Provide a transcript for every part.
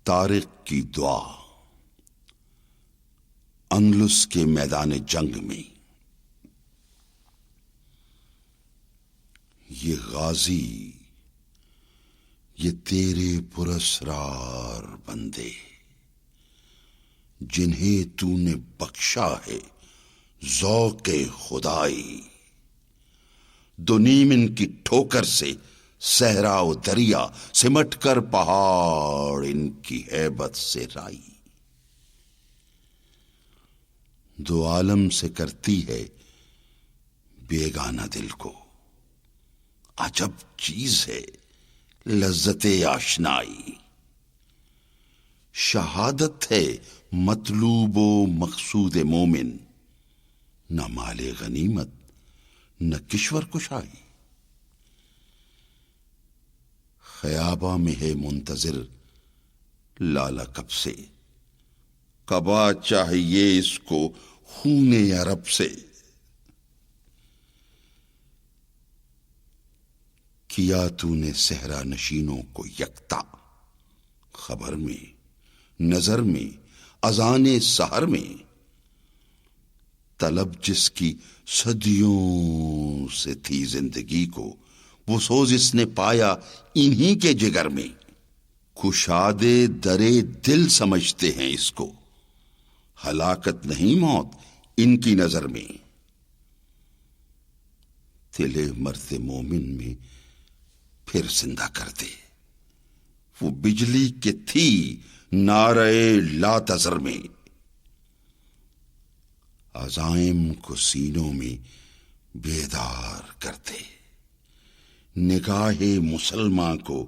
طارق کی دعا۔ اندلس کے میدان جنگ میں یہ غازی، یہ تیرے پراسرار بندے، جنہیں تو نے بخشا ہے ذوق خدائی، دو نیم ان کی ٹھوکر سے صحرا و دریا، سمٹ کر پہاڑ ان کی ہیبت سے رائی، دو عالم سے کرتی ہے بیگانہ دل کو، عجب چیز ہے لذت آشنائی، شہادت ہے مطلوب و مقصود مومن، نہ مال غنیمت نہ کشور کشائی، خیابہ میں ہے منتظر لالا کب سے، کبا چاہیے اس کو خون عرب سے، کیا تو نے صحرا نشینوں کو یکتا، خبر میں، نظر میں، اذان سحر میں، طلب جس کی صدیوں سے تھی زندگی کو، وہ سوز اس نے پایا انہی کے جگر میں، کشادے درے دل سمجھتے ہیں اس کو، ہلاکت نہیں موت ان کی نظر میں، دل مرد مومن میں پھر زندہ کر دے، وہ بجلی کے تھی نعرہ لا تذر میں، عزائم کو سینوں میں بیدار کر دے، نگاہ مسلمان کو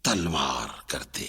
تلوار کر دے۔